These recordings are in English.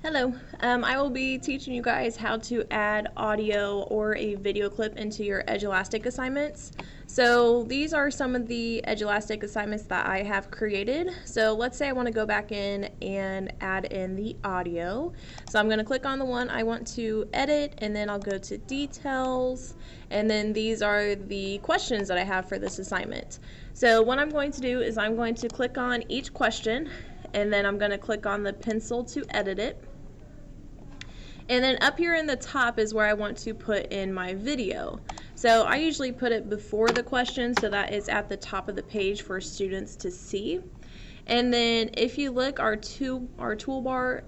Hello, I will be teaching you guys how to add audio or a video clip into your Edulastic assignments. So these are some of the Edulastic assignments that I have created. So let's say I want to go back in and add in the audio. So I'm going to click on the one I want to edit, and then I'll go to details, and then these are the questions that I have for this assignment. So what I'm going to do is I'm going to click on each question, and then I'm going to click on the pencil to edit it. And then up here in the top is where I want to put in my video. So I usually put it before the question so that it's at the top of the page for students to see. And then if you look, our toolbar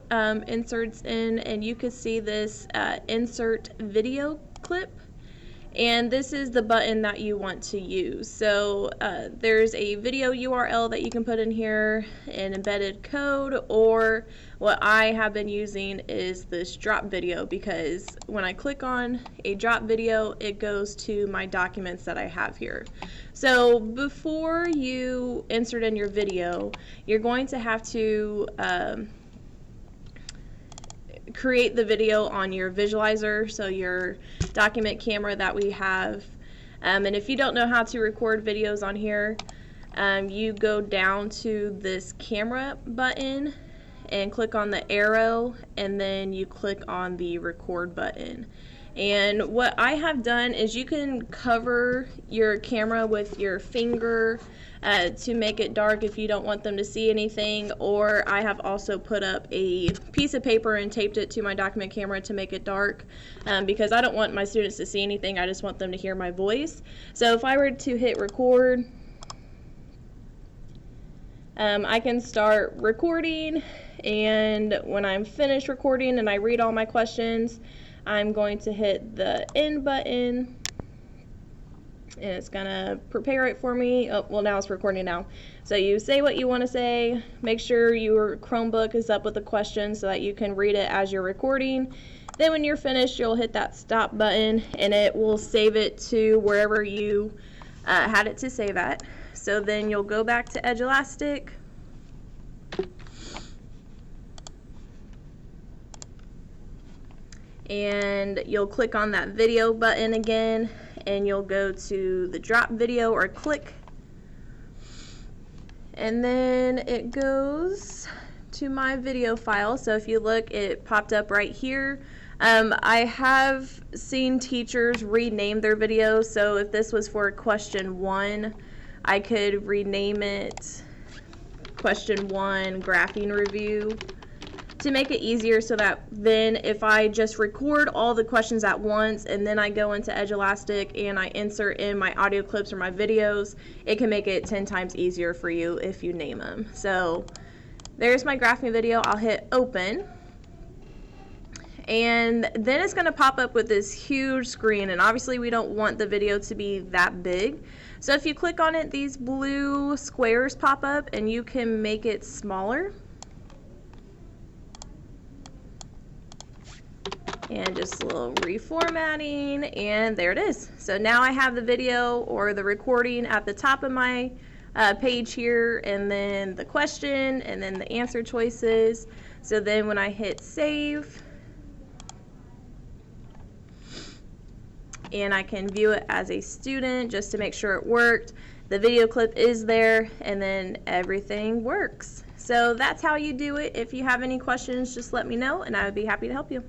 inserts in, and you can see this insert video clip. And this is the button that you want to use. So there's a video URL that you can put in here, an embedded code, or what I have been using is this drop video, because when I click on a drop video, it goes to my documents that I have here. So before you insert in your video, you're going to have to create the video on your visualizer, so your document camera that we have. And if you don't know how to record videos on here, you go down to this camera button and click on the arrow, and then you click on the record button. And what I have done is you can cover your camera with your finger to make it dark if you don't want them to see anything, or I have also put up a piece of paper and taped it to my document camera to make it dark, because I don't want my students to see anything, I just want them to hear my voice. So if I were to hit record, I can start recording, and when I'm finished recording and I read all my questions, I'm going to hit the end button, and it's gonna prepare it for me. Oh, well, now it's recording now. So you say what you want to say, make sure your Chromebook is up with the question so that you can read it as you're recording. Then when you're finished, you'll hit that stop button, and it will save it to wherever you had it to save at. So then you'll go back to Edulastic, and you'll click on that video button again, and you'll go to the drop video or click, and then it goes to my video file. So if you look, it popped up right here. I have seen teachers rename their videos, so if this was for question 1, I could rename it question 1 graphing review, to make it easier, so that then if I just record all the questions at once and then I go into Edulastic and I insert in my audio clips or my videos, it can make it 10 times easier for you if you name them. So there's my graphing video. I'll hit open, and then it's going to pop up with this huge screen, and obviously we don't want the video to be that big. So if you click on it, these blue squares pop up, and you can make it smaller. And just a little reformatting, and there it is. So now I have the video or the recording at the top of my page here, and then the question, and then the answer choices. So then when I hit save, and I can view it as a student just to make sure it worked, the video clip is there, and then everything works. So that's how you do it. If you have any questions, just let me know, and I would be happy to help you.